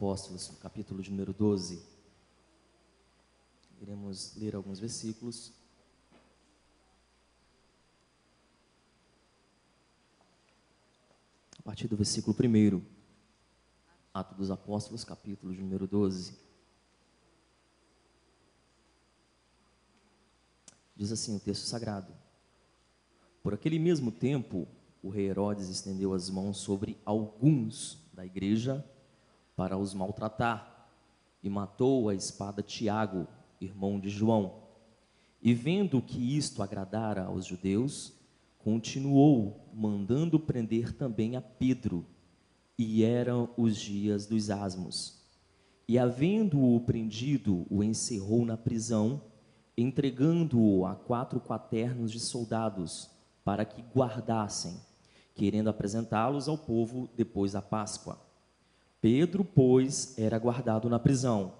Apóstolos, capítulo de número 12. Iremos ler alguns versículos. A partir do versículo 1, Atos dos Apóstolos, capítulo de número 12. Diz assim o texto sagrado: Por aquele mesmo tempo, o rei Herodes estendeu as mãos sobre alguns da igreja para os maltratar, e matou à espada Tiago, irmão de João. E vendo que isto agradara aos judeus, continuou mandando prender também a Pedro, e eram os dias dos asmos. E havendo-o prendido, o encerrou na prisão, entregando-o a 4 quaternos de soldados, para que guardassem, querendo apresentá-los ao povo depois da Páscoa. Pedro, pois, era guardado na prisão,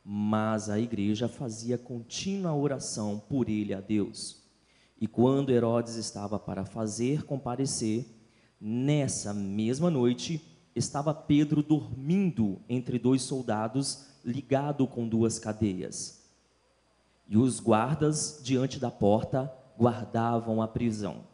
mas a igreja fazia contínua oração por ele a Deus. E quando Herodes estava para fazer comparecer, nessa mesma noite, estava Pedro dormindo entre 2 soldados, ligado com 2 cadeias. E os guardas diante da porta guardavam a prisão.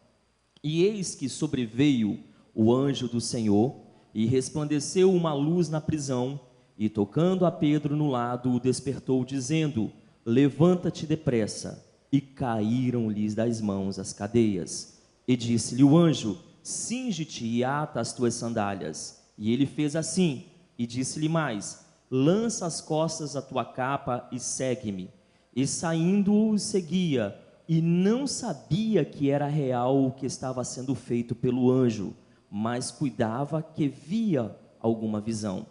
E eis que sobreveio o anjo do Senhor, e resplandeceu uma luz na prisão, e tocando a Pedro no lado, o despertou, dizendo: Levanta-te depressa. E caíram-lhes das mãos as cadeias. E disse-lhe o anjo: Cinge-te e ata as tuas sandálias. E ele fez assim, e disse-lhe mais: Lança as costas a tua capa e segue-me. E saindo o seguia, e não sabia que era real o que estava sendo feito pelo anjo, mas cuidava que via alguma visão.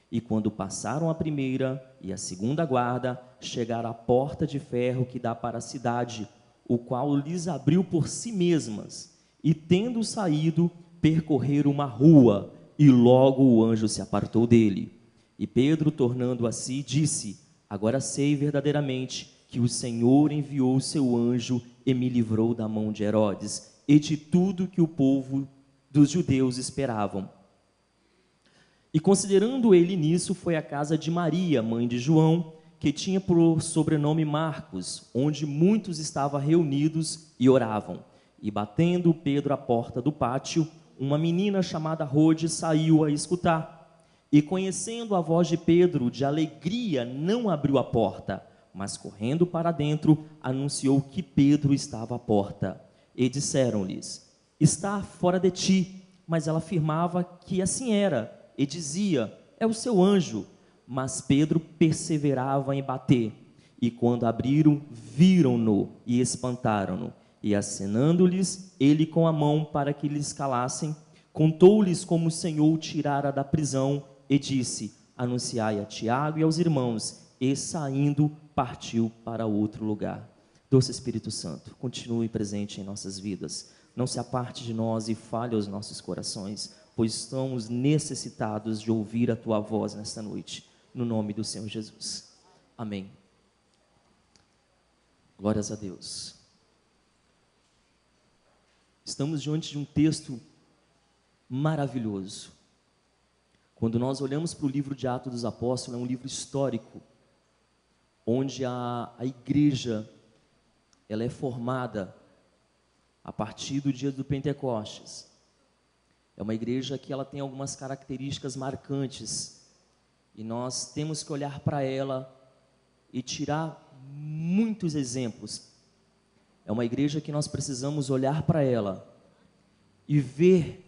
E quando passaram a primeira e a segunda guarda, chegaram à porta de ferro que dá para a cidade, o qual lhes abriu por si mesmas. E tendo saído, percorreram uma rua, e logo o anjo se apartou dele. E Pedro, tornando a si, disse: Agora sei verdadeiramente que o Senhor enviou o seu anjo e me livrou da mão de Herodes e de tudo que o povo dos judeus esperavam. E considerando ele nisso, foi à casa de Maria, mãe de João, que tinha por sobrenome Marcos, onde muitos estavam reunidos e oravam. E batendo Pedro à porta do pátio, uma menina chamada Rode saiu a escutar. E conhecendo a voz de Pedro, de alegria não abriu a porta, mas correndo para dentro, anunciou que Pedro estava à porta. E disseram-lhes: Está fora de ti. Mas ela afirmava que assim era, e dizia: É o seu anjo. Mas Pedro perseverava em bater. E quando abriram, viram-no e espantaram-no. E acenando-lhes ele com a mão para que lhes calassem, contou-lhes como o Senhor o tirara da prisão, e disse: Anunciai a Tiago e aos irmãos. E saindo, partiu para outro lugar. Doce Espírito Santo, continue presente em nossas vidas. Não se aparte de nós e fale aos nossos corações, pois estamos necessitados de ouvir a Tua voz nesta noite. No nome do Senhor Jesus. Amém. Glórias a Deus. Estamos diante de um texto maravilhoso. Quando nós olhamos para o livro de Atos dos Apóstolos, é um livro histórico, onde a igreja ela é formada a partir do dia do Pentecostes. É uma igreja que ela tem algumas características marcantes, e nós temos que olhar para ela e tirar muitos exemplos. É uma igreja que nós precisamos olhar para ela e ver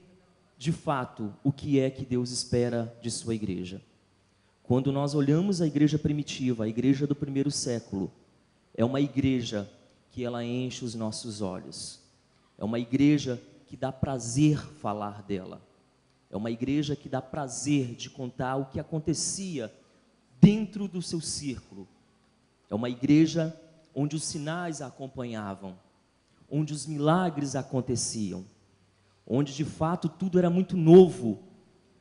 de fato o que é que Deus espera de sua igreja. Quando nós olhamos a igreja primitiva, a igreja do primeiro século, é uma igreja que ela enche os nossos olhos. É uma igreja que dá prazer falar dela. É uma igreja que dá prazer de contar o que acontecia dentro do seu círculo. É uma igreja onde os sinais a acompanhavam, onde os milagres aconteciam, onde de fato tudo era muito novo.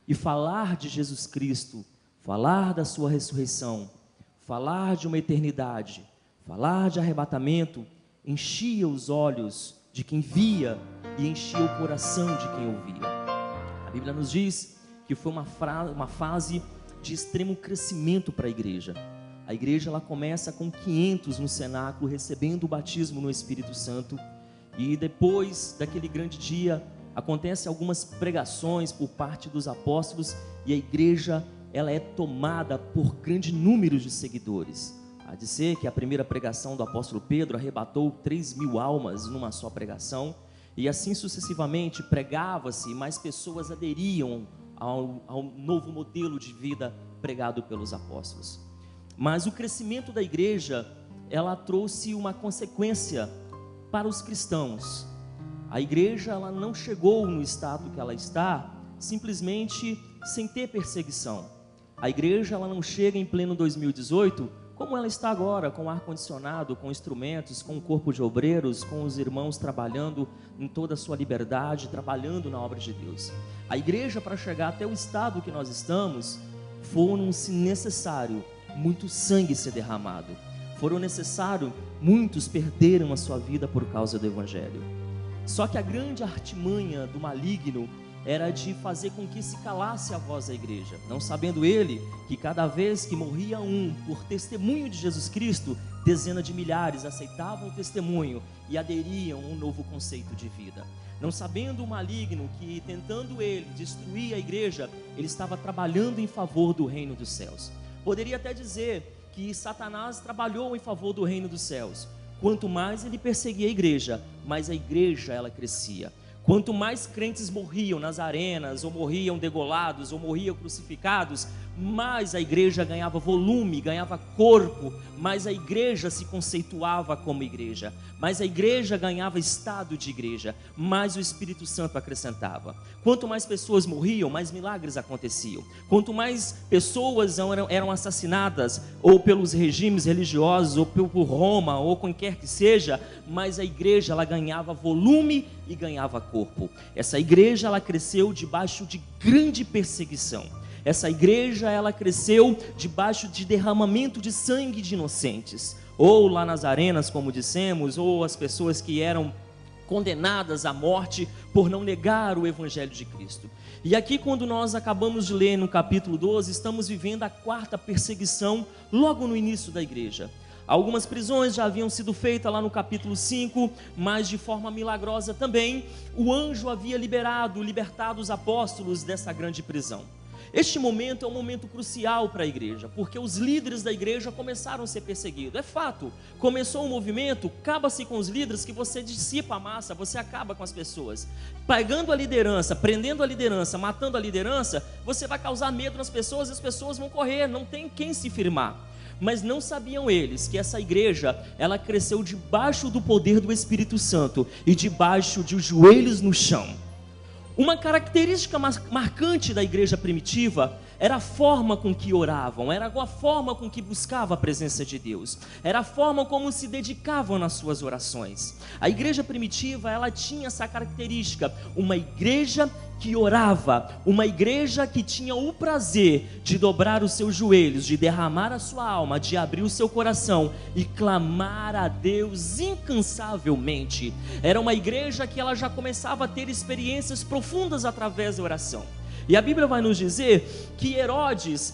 E falar de Jesus Cristo, falar da sua ressurreição, falar de uma eternidade, falar de arrebatamento, enchia os olhos de quem via e enchia o coração de quem ouvia. A Bíblia nos diz que foi uma fase de extremo crescimento para a igreja. A igreja ela começa com 500 no cenáculo, recebendo o batismo no Espírito Santo. E depois daquele grande dia, acontecem algumas pregações por parte dos apóstolos e a igreja ela é tomada por grande número de seguidores. Há de ser que a primeira pregação do apóstolo Pedro arrebatou 3.000 almas numa só pregação, e assim sucessivamente pregava-se e mais pessoas aderiam ao novo modelo de vida pregado pelos apóstolos. Mas o crescimento da igreja, ela trouxe uma consequência para os cristãos. A igreja ela não chegou no estado que ela está simplesmente sem ter perseguição. A igreja ela não chega em pleno 2018 como ela está agora, com ar-condicionado, com instrumentos, com um corpo de obreiros, com os irmãos trabalhando em toda a sua liberdade, trabalhando na obra de Deus. A igreja, para chegar até o estado que nós estamos, foram, se necessário, muito sangue ser derramado. Foram necessário, muitos perderam a sua vida por causa do evangelho. Só que a grande artimanha do maligno era de fazer com que se calasse a voz da igreja, não sabendo ele que cada vez que morria um por testemunho de Jesus Cristo, dezenas de milhares aceitavam o testemunho e aderiam a um novo conceito de vida. Não sabendo o maligno que, tentando ele destruir a igreja, ele estava trabalhando em favor do reino dos céus. Poderia até dizer que Satanás trabalhou em favor do reino dos céus. Quanto mais ele perseguia a igreja, mais a igreja ela crescia. Quanto mais crentes morriam nas arenas, ou morriam degolados, ou morriam crucificados, mais a igreja ganhava volume, ganhava corpo, mais a igreja se conceituava como igreja, mais a igreja ganhava estado de igreja, mais o Espírito Santo acrescentava. Quanto mais pessoas morriam, mais milagres aconteciam. Quanto mais pessoas eram assassinadas, ou pelos regimes religiosos, ou por Roma, ou qualquer que seja, mais a igreja ela ganhava volume e ganhava corpo. Essa igreja ela cresceu debaixo de grande perseguição. Essa igreja ela cresceu debaixo de derramamento de sangue de inocentes, ou lá nas arenas, como dissemos, ou as pessoas que eram condenadas à morte por não negar o evangelho de Cristo. E aqui, quando nós acabamos de ler no capítulo 12, estamos vivendo a quarta perseguição logo no início da igreja. Algumas prisões já haviam sido feitas lá no capítulo 5, mas de forma milagrosa também, o anjo havia libertado os apóstolos dessa grande prisão. Este momento é um momento crucial para a igreja, porque os líderes da igreja começaram a ser perseguidos. É fato, começou um movimento, acaba-se com os líderes, que você dissipa a massa, você acaba com as pessoas. Pegando a liderança, prendendo a liderança, matando a liderança, você vai causar medo nas pessoas e as pessoas vão correr, não tem quem se firmar. Mas não sabiam eles que essa igreja, ela cresceu debaixo do poder do Espírito Santo e debaixo de joelhos no chão. Uma característica marcante da igreja primitiva era a forma com que oravam, era a forma com que buscavam a presença de Deus, era a forma como se dedicavam nas suas orações. A igreja primitiva, ela tinha essa característica, uma igreja que orava, uma igreja que tinha o prazer de dobrar os seus joelhos, de derramar a sua alma, de abrir o seu coração e clamar a Deus incansavelmente. Era uma igreja que ela já começava a ter experiências profundas através da oração. E a Bíblia vai nos dizer que Herodes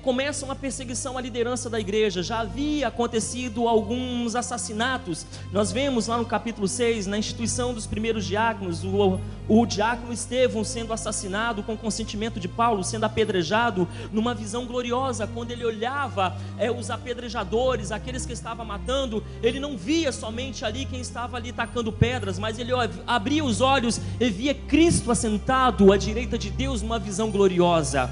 começa uma perseguição à liderança da igreja. Já havia acontecido alguns assassinatos. Nós vemos lá no capítulo 6, na instituição dos primeiros diáconos, o diácono Estevão sendo assassinado com consentimento de Paulo, sendo apedrejado numa visão gloriosa. Quando ele olhava os apedrejadores, aqueles que estavam matando, ele não via somente ali quem estava ali tacando pedras, mas ele abria os olhos e via Cristo assentado à direita de Deus numa visão gloriosa.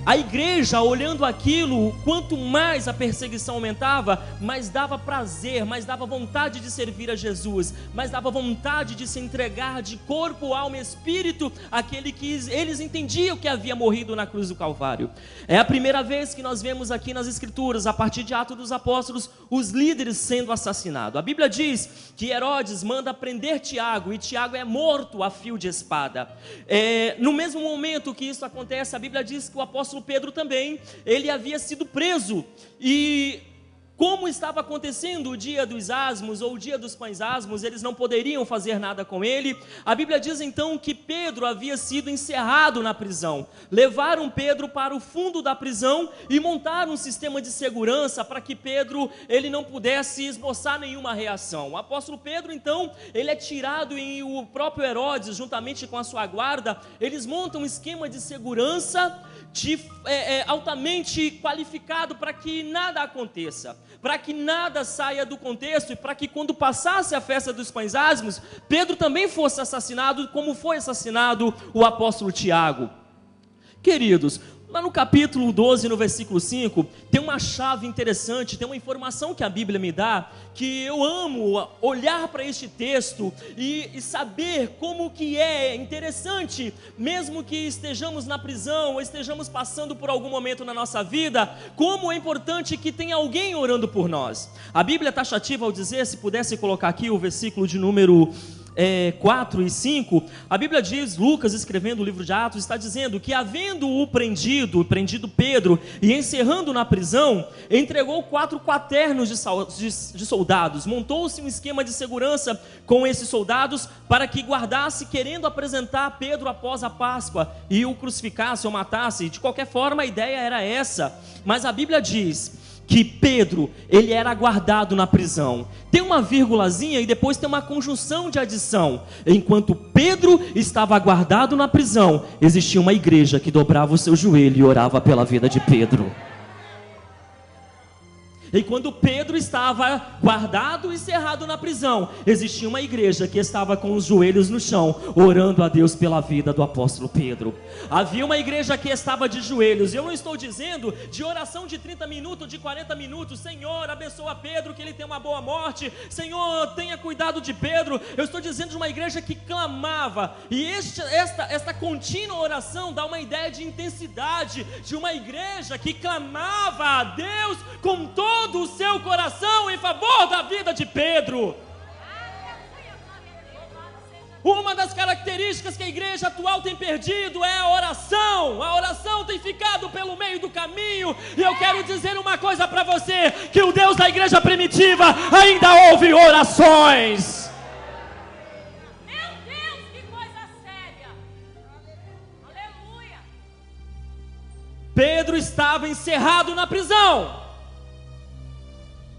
A igreja, olhando aquilo, quanto mais a perseguição aumentava, mais dava prazer, mais dava vontade de servir a Jesus, mais dava vontade de se entregar de corpo, alma e espírito àquele que eles entendiam que havia morrido na cruz do Calvário. É a primeira vez que nós vemos aqui nas Escrituras, a partir de Atos dos Apóstolos, os líderes sendo assassinados. A Bíblia diz que Herodes manda prender Tiago, e Tiago é morto a fio de espada. No mesmo momento que isso acontece, a Bíblia diz que o apóstolo Pedro também, ele havia sido preso, e como estava acontecendo o dia dos asmos ou o dia dos pães asmos, eles não poderiam fazer nada com ele. A Bíblia diz então que Pedro havia sido encerrado na prisão. Levaram Pedro para o fundo da prisão e montaram um sistema de segurança para que Pedro ele não pudesse esboçar nenhuma reação. O apóstolo Pedro então, ele é tirado e o próprio Herodes, juntamente com a sua guarda, eles montam um esquema de segurança altamente qualificado para que nada aconteça, para que nada saia do contexto e para que quando passasse a festa dos pães asmos, Pedro também fosse assassinado, como foi assassinado o apóstolo Tiago. Queridos, lá no capítulo 12, no versículo 5, tem uma chave interessante, tem uma informação que a Bíblia me dá, que eu amo olhar para este texto e saber como que é interessante, mesmo que estejamos na prisão, ou estejamos passando por algum momento na nossa vida, como é importante que tenha alguém orando por nós. A Bíblia é taxativa ao dizer, se pudesse colocar aqui o versículo de número 4 e 5, a Bíblia diz, Lucas escrevendo o livro de Atos, está dizendo que havendo-o prendido Pedro, e encerrando na prisão, entregou 4 quaternos de soldados, montou-se um esquema de segurança com esses soldados, para que guardasse, querendo apresentar Pedro após a Páscoa, e o crucificasse ou matasse. De qualquer forma a ideia era essa, mas a Bíblia diz que Pedro, ele era guardado na prisão. Tem uma vírgulazinha e depois tem uma conjunção de adição. Enquanto Pedro estava guardado na prisão, existia uma igreja que dobrava o seu joelho e orava pela vida de Pedro. E quando Pedro estava guardado e cerrado na prisão, existia uma igreja que estava com os joelhos no chão, orando a Deus pela vida do apóstolo Pedro. Havia uma igreja que estava de joelhos. Eu não estou dizendo de oração de 30 minutos, de 40 minutos, Senhor, abençoa Pedro, que ele tenha uma boa morte, Senhor, tenha cuidado de Pedro. Eu estou dizendo de uma igreja que clamava. E esta contínua oração dá uma ideia de intensidade, de uma igreja que clamava a Deus com todo o seu coração em favor da vida de Pedro. Uma das características que a igreja atual tem perdido é a oração. A oração tem ficado pelo meio do caminho. E eu quero dizer uma coisa para você, que o Deus da igreja primitiva ainda ouve orações. Meu Deus, que coisa séria. Aleluia. Pedro estava encerrado na prisão.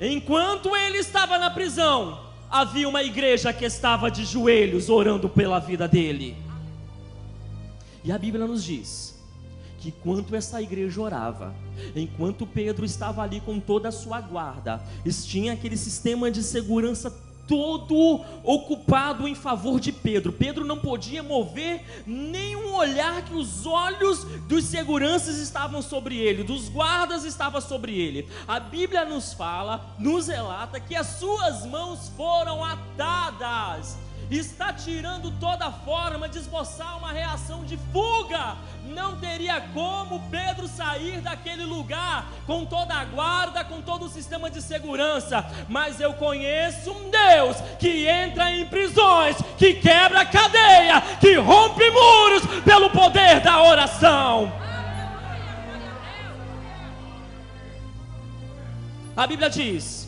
Enquanto ele estava na prisão, havia uma igreja que estava de joelhos orando pela vida dele. E a Bíblia nos diz que enquanto essa igreja orava, enquanto Pedro estava ali com toda a sua guarda, tinha aquele sistema de segurança todo ocupado em favor de Pedro. Pedro não podia mover nenhum olhar, que os olhos dos seguranças estavam sobre ele, dos guardas estavam sobre ele. A Bíblia nos fala, nos relata que as suas mãos foram atadas. Está tirando toda forma de esboçar uma reação de fuga. Não teria como Pedro sair daquele lugar com toda a guarda, com todo o sistema de segurança. Mas eu conheço um Deus que entra em prisões, que quebra cadeia, que rompe muros pelo poder da oração. A Bíblia diz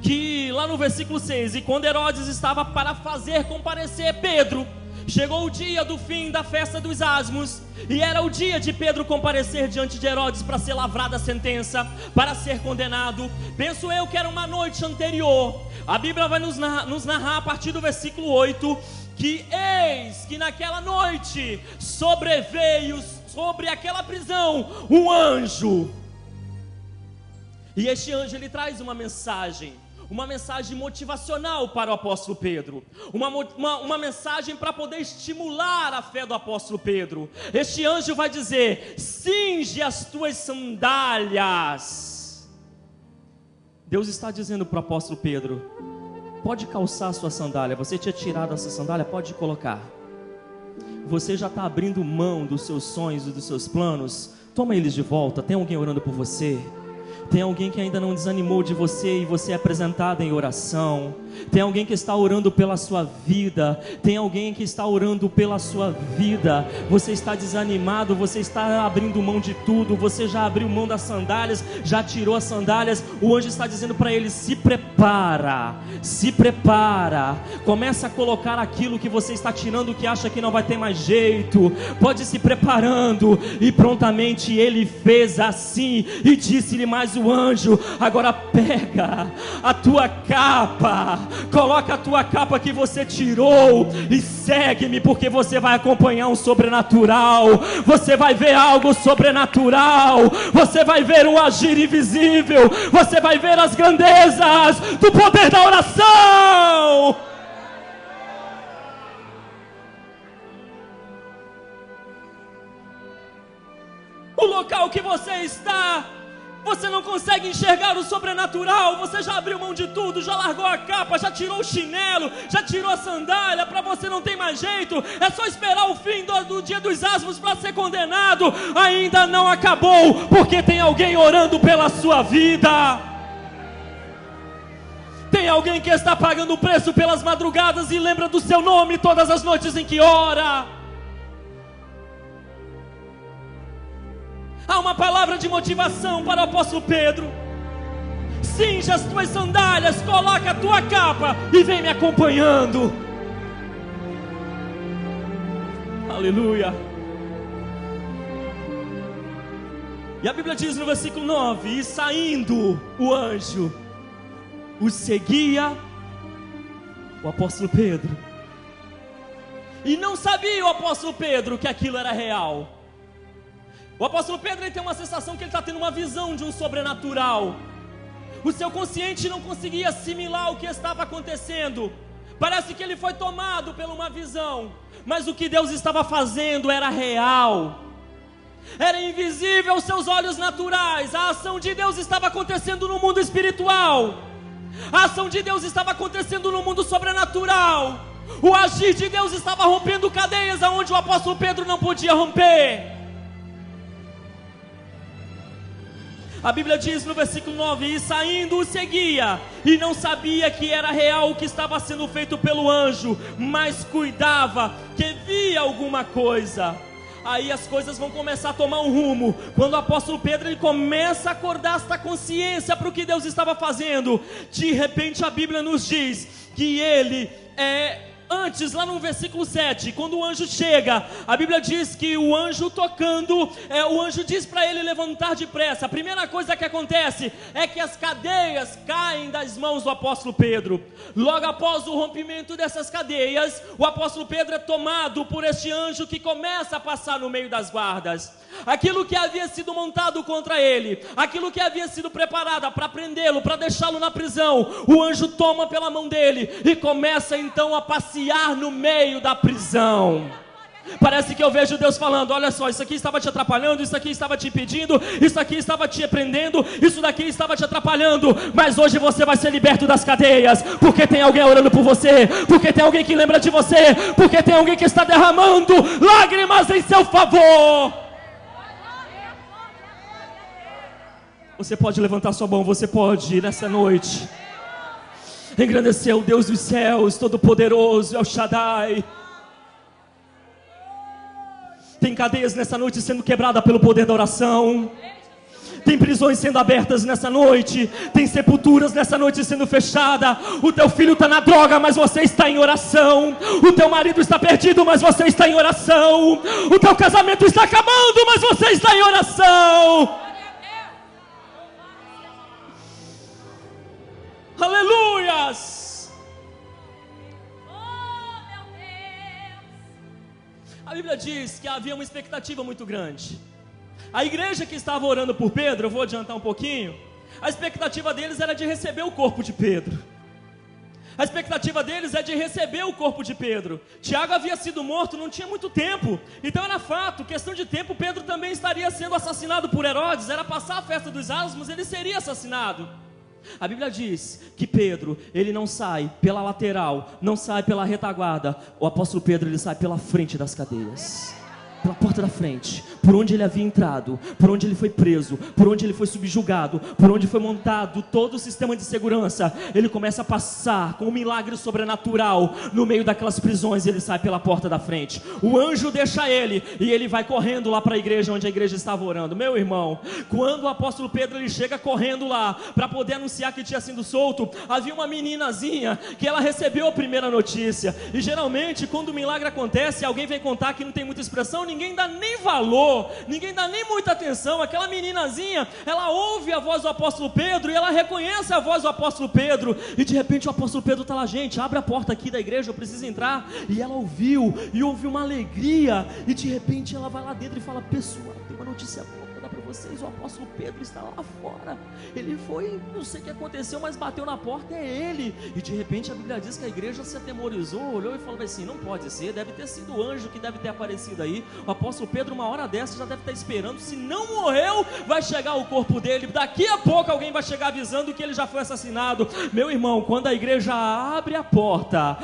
que lá no versículo 6, e quando Herodes estava para fazer comparecer Pedro, chegou o dia do fim da festa dos asmos, e era o dia de Pedro comparecer diante de Herodes para ser lavrada a sentença, para ser condenado. Penso eu que era uma noite anterior. A Bíblia vai nos narrar a partir do versículo 8, que eis que naquela noite sobreveio sobre aquela prisão um anjo. E este anjo, ele traz uma mensagem motivacional para o apóstolo Pedro, uma mensagem para poder estimular a fé do apóstolo Pedro. Este anjo vai dizer: cinge as tuas sandálias. Deus está dizendo para o apóstolo Pedro: pode calçar a sua sandália. Você tinha tirado essa sandália, pode colocar. Você já está abrindo mão dos seus sonhos e dos seus planos. Toma eles de volta. Tem alguém orando por você? Tem alguém que ainda não desanimou de você e você é apresentado em oração. Tem alguém que está orando pela sua vida. Tem alguém que está orando pela sua vida. Você está desanimado, você está abrindo mão de tudo. Você já abriu mão das sandálias, já tirou as sandálias. O anjo está dizendo para ele: se prepara, se prepara. Começa a colocar aquilo que você está tirando, que acha que não vai ter mais jeito. Pode ir se preparando. E prontamente ele fez assim. E disse-lhe mais o anjo: agora pega a tua capa, coloca a tua capa que você tirou e segue-me, porque você vai acompanhar um sobrenatural. Você vai ver algo sobrenatural. Você vai ver um agir invisível. Você vai ver as grandezas do poder da oração. O local que você está, você não consegue enxergar o sobrenatural. Você já abriu mão de tudo, já largou a capa, já tirou o chinelo, já tirou a sandália. Para você não tem mais jeito. É só esperar o fim do dia dos asmos para ser condenado. Ainda não acabou, porque tem alguém orando pela sua vida. Tem alguém que está pagando o preço pelas madrugadas e lembra do seu nome todas as noites em que ora. Há uma palavra de motivação para o apóstolo Pedro: cinja as tuas sandálias, coloca a tua capa e vem me acompanhando. Aleluia. E a Bíblia diz no versículo 9: e saindo o anjo, o seguia o apóstolo Pedro. E não sabia o apóstolo Pedro que aquilo era real. O apóstolo Pedro, ele tem uma sensação que ele está tendo uma visão de um sobrenatural. O seu consciente não conseguia assimilar o que estava acontecendo. Parece que ele foi tomado por uma visão, mas o que Deus estava fazendo era real. Era invisível aos seus olhos naturais. A ação de Deus estava acontecendo no mundo espiritual. A ação de Deus estava acontecendo no mundo sobrenatural. O agir de Deus estava rompendo cadeias aonde o apóstolo Pedro não podia romper. A Bíblia diz no versículo 9: e saindo o seguia, e não sabia que era real o que estava sendo feito pelo anjo, mas cuidava que via alguma coisa. Aí as coisas vão começar a tomar um rumo. Quando o apóstolo Pedro, ele começa a acordar esta consciência para o que Deus estava fazendo, de repente a Bíblia nos diz que ele antes, lá no versículo 7, quando o anjo chega, a Bíblia diz que o anjo tocando, o anjo diz para ele levantar depressa. A primeira coisa que acontece é que as cadeias caem das mãos do apóstolo Pedro. Logo após o rompimento dessas cadeias, o apóstolo Pedro é tomado por este anjo que começa a passar no meio das guardas. Aquilo que havia sido montado contra ele, aquilo que havia sido preparado para prendê-lo, para deixá-lo na prisão, o anjo toma pela mão dele e começa então a passear no meio da prisão. Parece que eu vejo Deus falando: olha só, isso aqui estava te atrapalhando, isso aqui estava te impedindo, isso aqui estava te prendendo, isso daqui estava te atrapalhando, mas hoje você vai ser liberto das cadeias, porque tem alguém orando por você, porque tem alguém que lembra de você, porque tem alguém que está derramando lágrimas em seu favor. Você pode levantar sua mão, você pode nessa noite engrandecer o Deus dos céus, Todo-Poderoso, El Shaddai. Tem cadeias nessa noite sendo quebradas pelo poder da oração. Tem prisões sendo abertas nessa noite. Tem sepulturas nessa noite sendo fechadas. O teu filho está na droga, mas você está em oração. O teu marido está perdido, mas você está em oração. O teu casamento está acabando, mas você está em oração. Aleluias! Oh, meu Deus! A Bíblia diz que havia uma expectativa muito grande. A igreja que estava orando por Pedro, eu vou adiantar um pouquinho, a expectativa deles era de receber o corpo de Pedro. A expectativa deles é de receber o corpo de Pedro. Tiago havia sido morto, não tinha muito tempo. Então era fato, questão de tempo, Pedro também estaria sendo assassinado por Herodes. Era passar a festa dos asmos, ele seria assassinado. A Bíblia diz que Pedro, ele não sai pela lateral, não sai pela retaguarda. O apóstolo Pedro, ele sai pela frente das cadeias. pela porta da frente, por onde ele havia entrado, por onde ele foi preso, por onde ele foi subjugado, por onde foi montado todo o sistema de segurança. Ele começa a passar com um milagre sobrenatural no meio daquelas prisões. Ele sai pela porta da frente, o anjo deixa ele e ele vai correndo lá para a igreja, onde a igreja estava orando. Meu irmão, quando o apóstolo Pedro ele chega correndo lá para poder anunciar que tinha sido solto, havia uma meninazinha que ela recebeu a primeira notícia. E geralmente quando o milagre acontece, alguém vem contar que não tem muita expressão, ninguém dá nem valor, ninguém dá nem muita atenção. Aquela meninazinha, ela ouve a voz do apóstolo Pedro e ela reconhece a voz do apóstolo Pedro, e de repente o apóstolo Pedro está lá: gente, abre a porta aqui da igreja, eu preciso entrar. E ela ouviu, e ouviu uma alegria, e de repente ela vai lá dentro e fala: pessoal, tem uma notícia boa para dar para vocês, o apóstolo Pedro está lá fora, ele foi, não sei o que aconteceu, mas bateu na porta, é ele. E de repente a Bíblia diz que a igreja se atemorizou, olhou e falou assim: não pode ser, deve ter sido o anjo que deve ter aparecido aí. O apóstolo Pedro, uma hora dessa, já deve estar esperando, se não morreu, vai chegar o corpo dele, daqui a pouco alguém vai chegar avisando que ele já foi assassinado. Meu irmão, quando a igreja abre a porta,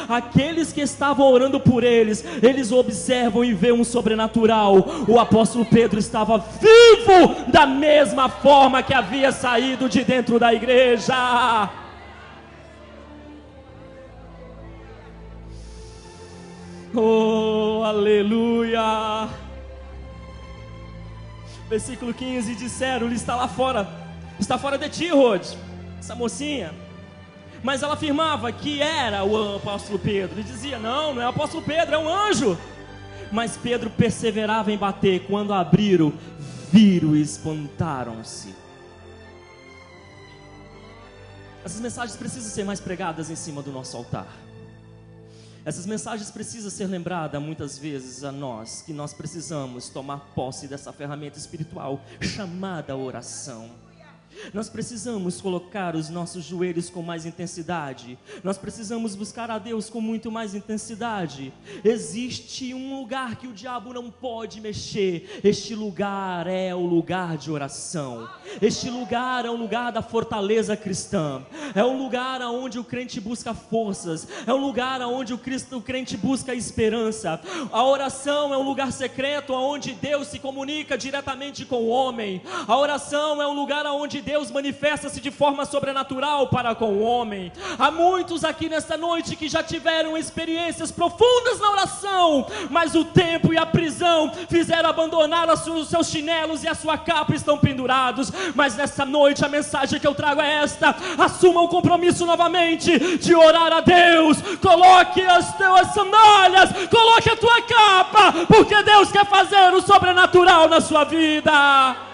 aqueles que estavam orando por eles, eles observam e veem um sobrenatural. O apóstolo Pedro estava vivo da mesma forma que havia saído de dentro da igreja. Oh, aleluia. Versículo 15: disseram-lhe: está lá fora, está fora de ti, Rod, essa mocinha. Mas ela afirmava que era o apóstolo Pedro. Ele dizia: não, não é o apóstolo Pedro, é um anjo. Mas Pedro perseverava em bater. Quando abriram, viram e espantaram-se. Essas mensagens precisam ser mais pregadas em cima do nosso altar. Essas mensagens precisam ser lembradas muitas vezes a nós, que nós precisamos tomar posse dessa ferramenta espiritual chamada oração. Nós precisamos colocar os nossos joelhos com mais intensidade. Nós precisamos buscar a Deus com muito mais intensidade. Existe um lugar que o diabo não pode mexer. Este lugar é o lugar de oração. Este lugar é um lugar da fortaleza cristã. É um lugar onde o crente busca forças. É um lugar onde o crente busca esperança. A oração é um lugar secreto onde Deus se comunica diretamente com o homem. A oração é um lugar onde Deus manifesta-se de forma sobrenatural para com o homem. Há muitos aqui nesta noite que já tiveram experiências profundas na oração, mas o tempo e a prisão fizeram abandonar os seus chinelos e a sua capa estão pendurados. Mas nesta noite a mensagem que eu trago é esta: assuma o compromisso novamente de orar a Deus. Coloque as tuas sandálias, coloque a tua capa, porque Deus quer fazer o sobrenatural na sua vida.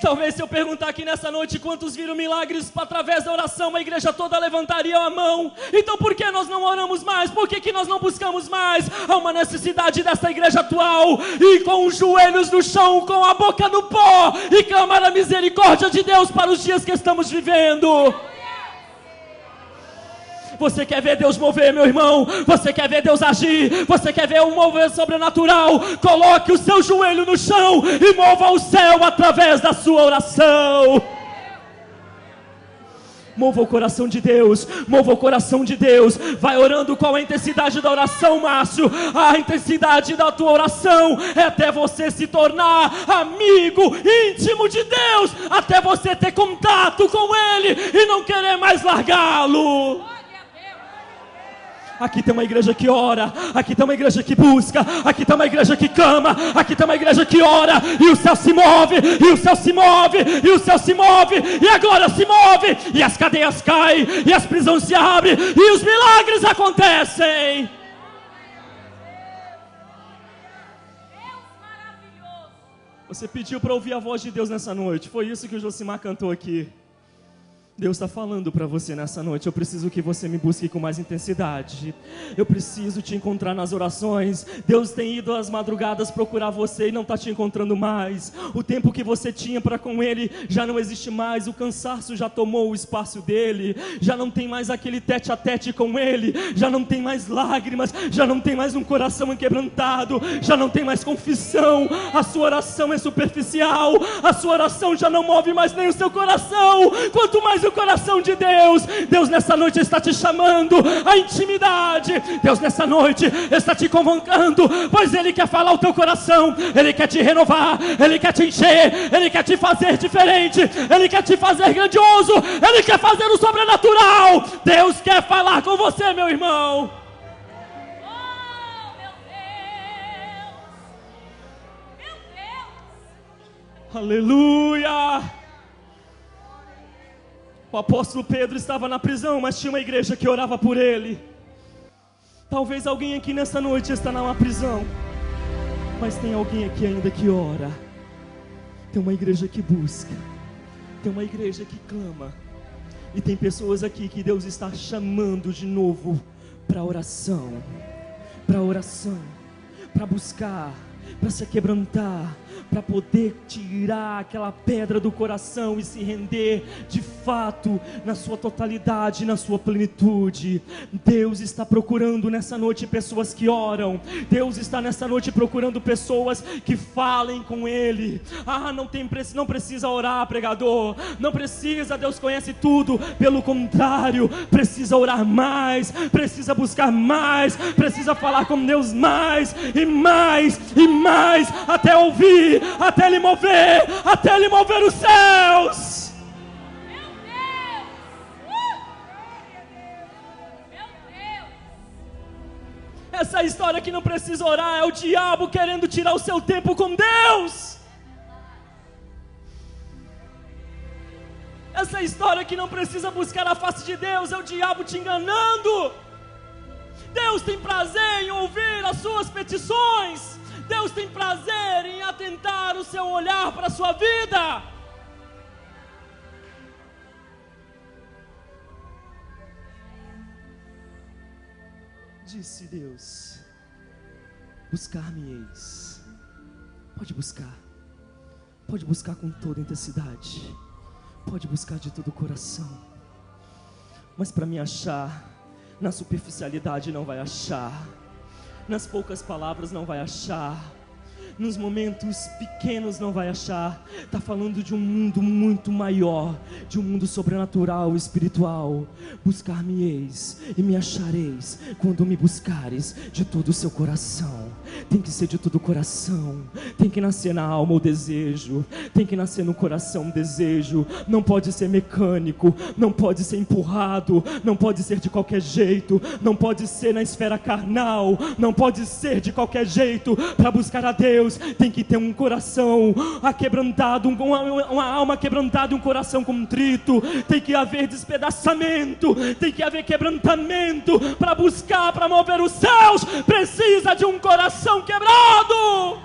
Talvez se eu perguntar aqui nessa noite quantos viram milagres através da oração, a igreja toda levantaria a mão. Então por que nós não oramos mais? Por que nós não buscamos mais? Há uma necessidade dessa igreja atual e com os joelhos no chão, com a boca no pó, e clamar a misericórdia de Deus para os dias que estamos vivendo. Você quer ver Deus mover, meu irmão? Você quer ver Deus agir? Você quer ver um mover sobrenatural? Coloque o seu joelho no chão e mova o céu através da sua oração. Mova o coração de Deus, mova o coração de Deus. Vai orando. Qual a intensidade da oração, Márcio? A intensidade da tua oração é até você se tornar amigo íntimo de Deus, até você ter contato com Ele e não querer mais largá-lo. Aqui tem uma igreja que ora, aqui tem uma igreja que busca, aqui tem uma igreja que clama, aqui tem uma igreja que ora, e o céu se move, e o céu se move, e o céu se move, e agora se move, e as cadeias caem, e as prisões se abrem, e os milagres acontecem. Você pediu para ouvir a voz de Deus nessa noite, foi isso que o Josimar cantou aqui. Deus está falando para você nessa noite: eu preciso que você me busque com mais intensidade. Eu preciso te encontrar nas orações. Deus tem ido às madrugadas procurar você e não está te encontrando mais. O tempo que você tinha para com Ele já não existe mais. O cansaço já tomou o espaço dele. Já não tem mais aquele tete a tete com Ele. Já não tem mais lágrimas. Já não tem mais um coração quebrantado. Já não tem mais confissão. A sua oração é superficial. A sua oração já não move mais nem o seu coração. Quanto mais o o coração de Deus. Deus nessa noite está te chamando à intimidade. Deus nessa noite está te convocando, pois Ele quer falar o teu coração. Ele quer te renovar, Ele quer te encher, Ele quer te fazer diferente, Ele quer te fazer grandioso, Ele quer fazer o sobrenatural. Deus quer falar com você, meu irmão. Oh, meu Deus! Meu Deus! Aleluia! O apóstolo Pedro estava na prisão, mas tinha uma igreja que orava por ele. Talvez alguém aqui nessa noite está numa prisão, mas tem alguém aqui ainda que ora. Tem uma igreja que busca, tem uma igreja que clama, e tem pessoas aqui que Deus está chamando de novo para oração, para buscar, para se quebrantar, para poder tirar aquela pedra do coração e se render de fato na sua totalidade, na sua plenitude. Deus está procurando nessa noite pessoas que oram. Deus está nessa noite procurando pessoas que falem com Ele. Não precisa orar, pregador, não precisa, Deus conhece tudo. Pelo contrário, precisa orar mais, precisa buscar mais, precisa falar com Deus mais e mais e mais, até ouvir, até Ele mover os céus. Meu Deus! Meu Deus! Essa história que não precisa orar é o diabo querendo tirar o seu tempo com Deus. Essa história que não precisa buscar a face de Deus é o diabo te enganando. Deus tem prazer em ouvir as suas petições. Deus tem prazer em atentar o seu olhar para a sua vida. Disse Deus: buscar-me-eis. Pode buscar com toda intensidade, pode buscar de todo o coração, mas para me achar, na superficialidade não vai achar, nas poucas palavras não vai achar, nos momentos pequenos não vai achar. Está falando de um mundo muito maior, de um mundo sobrenatural, espiritual. Buscar-me-eis e me achareis quando me buscares de todo o seu coração. Tem que ser de todo o coração, tem que nascer na alma o desejo, tem que nascer no coração o desejo. Não pode ser mecânico, não pode ser empurrado, não pode ser de qualquer jeito, não pode ser na esfera carnal, não pode ser de qualquer jeito. Para buscar a Deus tem que ter um coração aquebrantado, uma alma quebrantada, um coração contrito. Tem que haver despedaçamento, tem que haver quebrantamento. Para buscar, para mover os céus, precisa de um coração quebrado.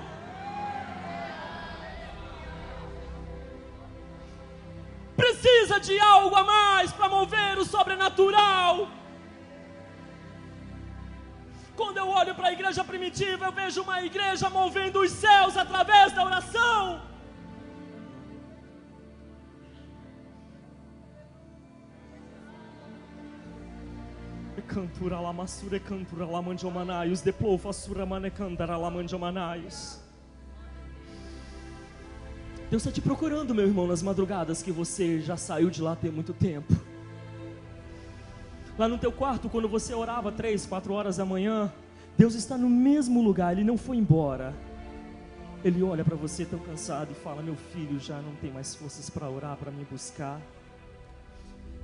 Precisa de algo a mais para mover o sobrenatural. Quando eu olho para a igreja primitiva, eu vejo uma igreja movendo os céus através da oração. Cantura la masure cantura la manjomanaios, depois fassura manecandara la manjomanaios. Deus está te procurando, meu irmão, nas madrugadas que você já saiu de lá tem muito tempo. Lá no teu quarto, quando você orava 3, 4 horas da manhã, Deus está no mesmo lugar, Ele não foi embora. Ele olha para você tão cansado e fala: meu filho já não tem mais forças para orar, para me buscar.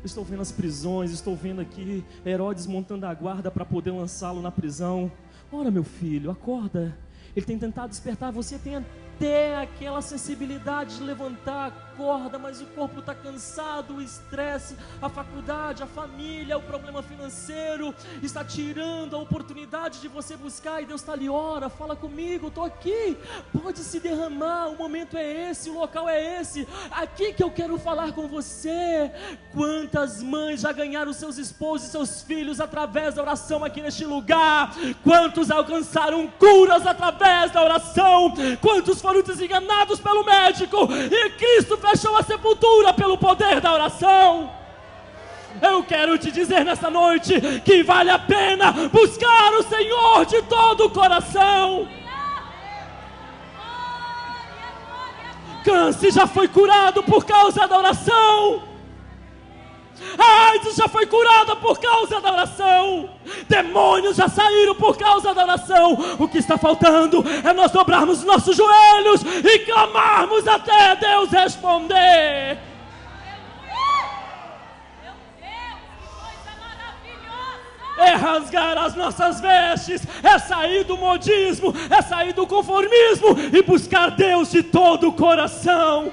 Estou vendo as prisões, estou vendo aqui Herodes montando a guarda para poder lançá-lo na prisão. Ora, meu filho, acorda. Ele tem tentado despertar você, tem até aquela sensibilidade de levantar a corda, mas o corpo está cansado, o estresse, a faculdade, a família, o problema financeiro está tirando a oportunidade de você buscar. E Deus está ali: ora, fala comigo, estou aqui, pode se derramar, o momento é esse, o local é esse, aqui que eu quero falar com você. Quantas mães já ganharam seus esposos e seus filhos através da oração aqui neste lugar? Quantos alcançaram curas através da oração? Quantos foram desenganados pelo médico e Cristo fechou a sepultura pelo poder da oração? Eu quero te dizer nessa noite que vale a pena buscar o Senhor de todo o coração. Câncer já foi curado por causa da oração. A AIDS já foi curada por causa da oração. Demônios já saíram por causa da oração. O que está faltando é nós dobrarmos nossos joelhos e clamarmos até Deus responder. Meu Deus, que coisa maravilhosa! É rasgar as nossas vestes, é sair do modismo, é sair do conformismo e buscar Deus de todo o coração.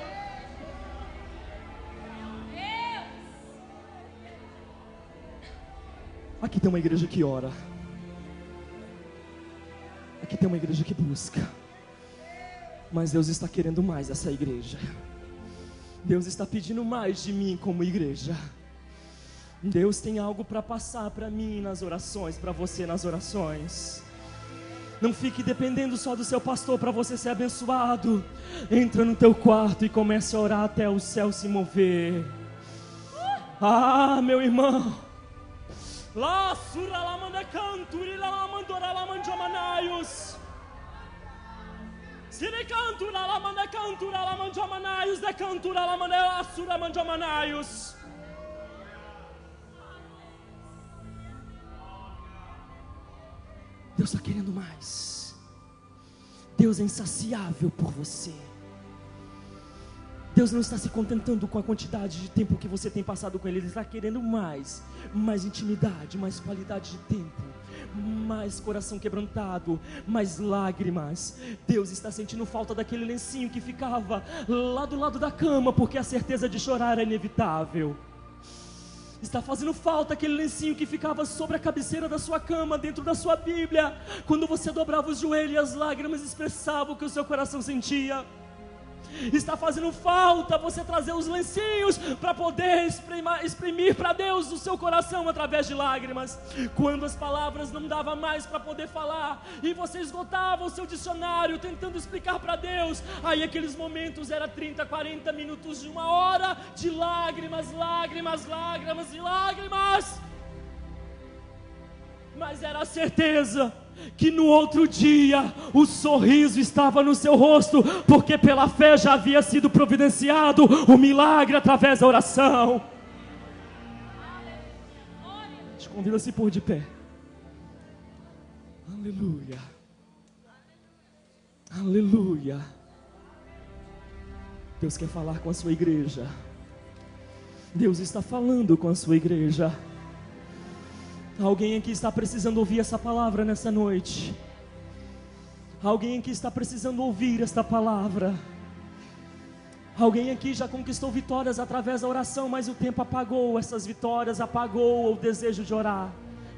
Aqui tem uma igreja que ora. Aqui tem uma igreja que busca. Mas Deus está querendo mais dessa igreja. Deus está pedindo mais de mim como igreja. Deus tem algo para passar para mim nas orações, para você nas orações. Não fique dependendo só do seu pastor para você ser abençoado. Entra no teu quarto e comece a orar até o céu se mover. Ah, meu irmão. La sura la manda canturi la mandora la manjomanaios. Sire cantura la manda cantura la manjomanaios de cantura la manda la sura manjomanaios. Deus está querendo mais. Deus é insaciável por você. Deus não está se contentando com a quantidade de tempo que você tem passado com Ele. Ele está querendo mais intimidade, mais qualidade de tempo, mais coração quebrantado, mais lágrimas. Deus está sentindo falta daquele lencinho que ficava lá do lado da cama, porque a certeza de chorar é inevitável. Está fazendo falta aquele lencinho que ficava sobre a cabeceira da sua cama, dentro da sua Bíblia, quando você dobrava os joelhos e as lágrimas expressavam o que o seu coração sentia. Está fazendo falta você trazer os lencinhos para poder exprimir para Deus o seu coração através de lágrimas. Quando as palavras não davam mais para poder falar e você esgotava o seu dicionário tentando explicar para Deus, aí aqueles momentos era 30, 40 minutos de 1 hora de lágrimas, lágrimas, lágrimas e lágrimas. Mas era a certeza que no outro dia o sorriso estava no seu rosto, porque pela fé já havia sido providenciado o milagre através da oração. Te convido a se pôr de pé. Aleluia. Aleluia. Deus quer falar com a sua igreja. Deus está falando com a sua igreja. Alguém aqui está precisando ouvir essa palavra nessa noite. Alguém aqui está precisando ouvir esta palavra. Alguém aqui já conquistou vitórias através da oração, mas o tempo apagou essas vitórias, apagou o desejo de orar.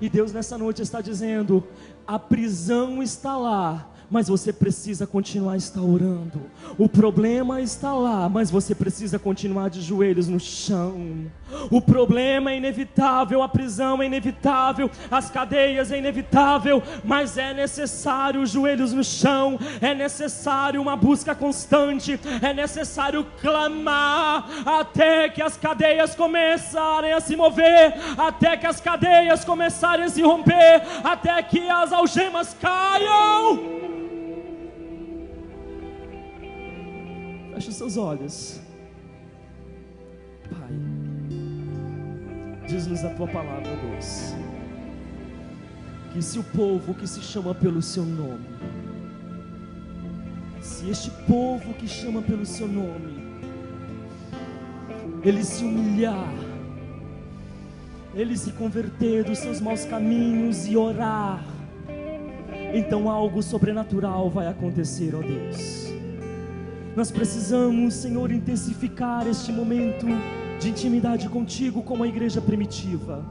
E Deus nessa noite está dizendo: a prisão está lá, mas você precisa continuar estar orando. O problema está lá, mas você precisa continuar de joelhos no chão. O problema é inevitável, a prisão é inevitável, as cadeias é inevitável, mas é necessário joelhos no chão, é necessário uma busca constante, é necessário clamar até que as cadeias começarem a se mover, até que as cadeias começarem a se romper, até que as algemas caiam. Feche os seus olhos. Pai, diz-nos a tua palavra, Deus, que se o povo que se chama pelo seu nome, se este povo que chama pelo seu nome, ele se humilhar, ele se converter dos seus maus caminhos e orar, então algo sobrenatural vai acontecer, ó Deus. Nós precisamos, Senhor, intensificar este momento de intimidade contigo como a igreja primitiva.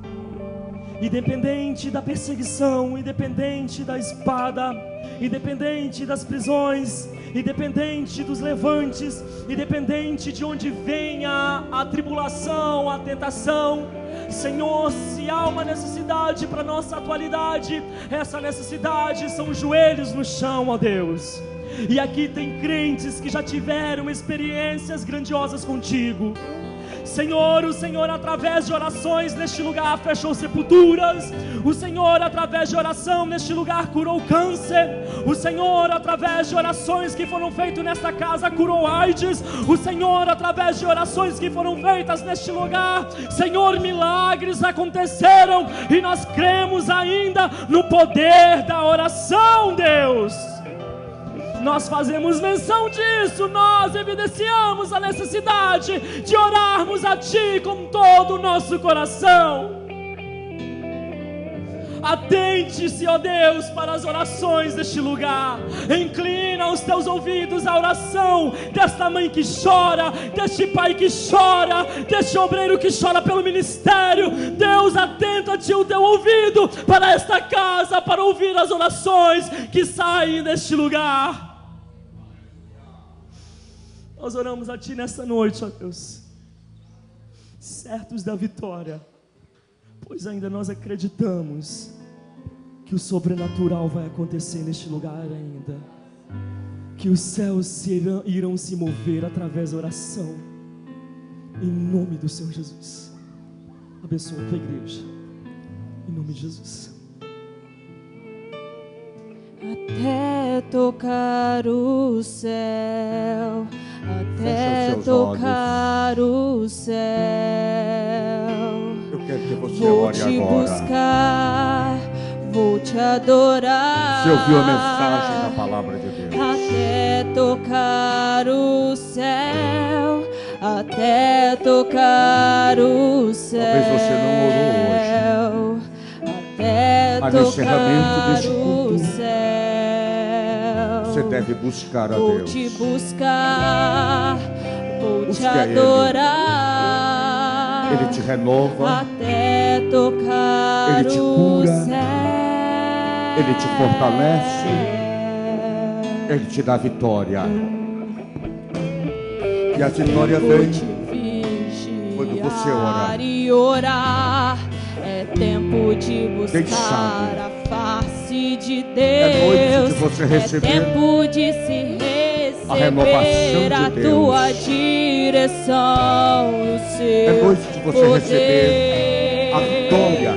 Independente da perseguição, independente da espada, independente das prisões, independente dos levantes, independente de onde venha a tribulação, a tentação, Senhor, se há uma necessidade para a nossa atualidade, essa necessidade são os joelhos no chão, ó Deus. E aqui tem crentes que já tiveram experiências grandiosas contigo. Senhor, o Senhor através de orações neste lugar fechou sepulturas. O Senhor através de oração neste lugar curou câncer. O Senhor através de orações que foram feitas nesta casa curou AIDS. O Senhor através de orações que foram feitas neste lugar, Senhor, milagres aconteceram. E nós cremos ainda no poder da oração, Deus. Nós fazemos menção disso, nós evidenciamos a necessidade de orarmos a Ti com todo o nosso coração. Atente-se, ó Deus, para as orações deste lugar. Inclina os teus ouvidos à oração desta mãe que chora, deste pai que chora, deste obreiro que chora pelo ministério. Deus, atenta-te o teu ouvido para esta casa, para ouvir as orações que saem deste lugar. Nós oramos a Ti nesta noite, ó Deus, certos da vitória, pois ainda nós acreditamos que o sobrenatural vai acontecer neste lugar ainda, que os céus irão se mover através da oração, em nome do Senhor Jesus. Abençoa a Tua igreja, em nome de Jesus. Até tocar o céu, até tocar o céu, Eu quero que você vou ore te agora. buscar, vou te adorar. Você ouviu a mensagem da palavra de Deus? Até tocar o céu, até tocar o céu. Talvez você não orou hoje. Até Mas no encerramento tocar deste o culto, céu. Você deve buscar a Vou Deus. te buscar, vou Busque te a Ele. adorar. Ele te renova, até tocar Ele te o cura, céu. Ele te fortalece, Ele te dá vitória. E a vitória vem quando você ora. E orar é tempo de Quem buscar sabe? a face de Deus. É noite de você receber é tempo de se a renovação receber de a Deus. tua direção, o seu É noite de você poder. receber a vitória.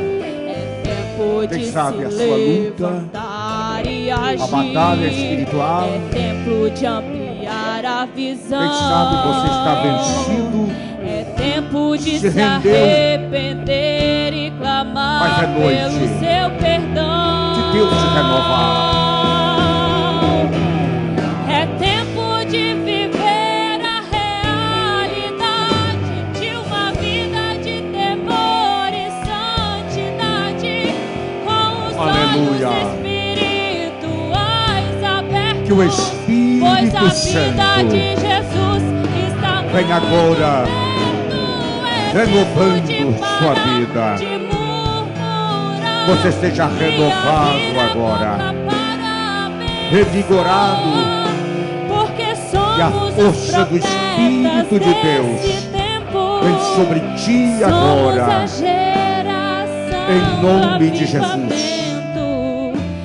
É tempo Quem de sabe se a sua luta, levantar e agir. a batalha espiritual. É tempo de ampliar a visão. Quem sabe você está vencido, É tempo de se se rendeu. arrepender e clamar Mas é noite pelo seu perdão. de Deus te renovar. É tempo de viver a realidade de uma vida de temor e santidade, com os Aleluia. olhos espirituais abertos. Que o Pois Espírito a vida Santo de Jesus está vem agora, renovando sua vida. Você seja renovado agora, revigorado, e a força do Espírito de Deus vem sobre ti agora, em nome de Jesus.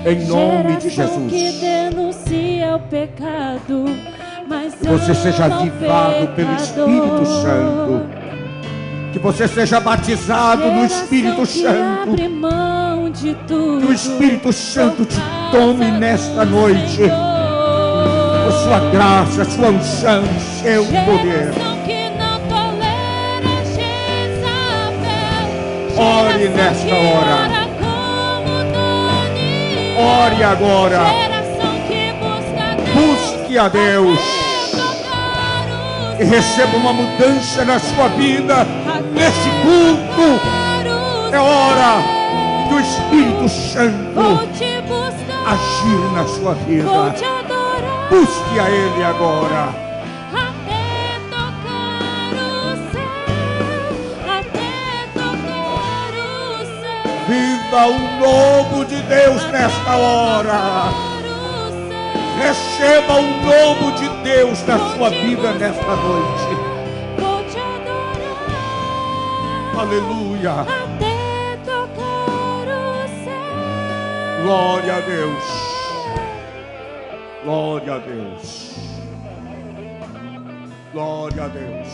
Em nome de Jesus. Que denuncia o pecado, mas Que você seja ama o avivado pelo Espírito pecador. Santo. Que você seja batizado no Espírito Geração que Santo. abre mão de tudo. Que o Espírito Santo te tome nesta noite. Com sua graça, sua unção, seu poder. Geração que não tolera Jezabel. Ore nesta que hora. ora como Daniel. Ore agora. Geração que busca Deus. Busque a Deus. E receba uma mudança na sua vida. Nesse culto é hora do Espírito Santo Vou te buscar, agir na sua vou vida. te adorar. Busque a Ele agora. Até tocar o céu, até tocar o céu. Viva o novo de Deus nesta hora. Receba o novo de Deus na sua vida nesta noite. Vou te adorar. Aleluia. Até tocar o céu. Glória a Deus. Glória a Deus. Glória a Deus.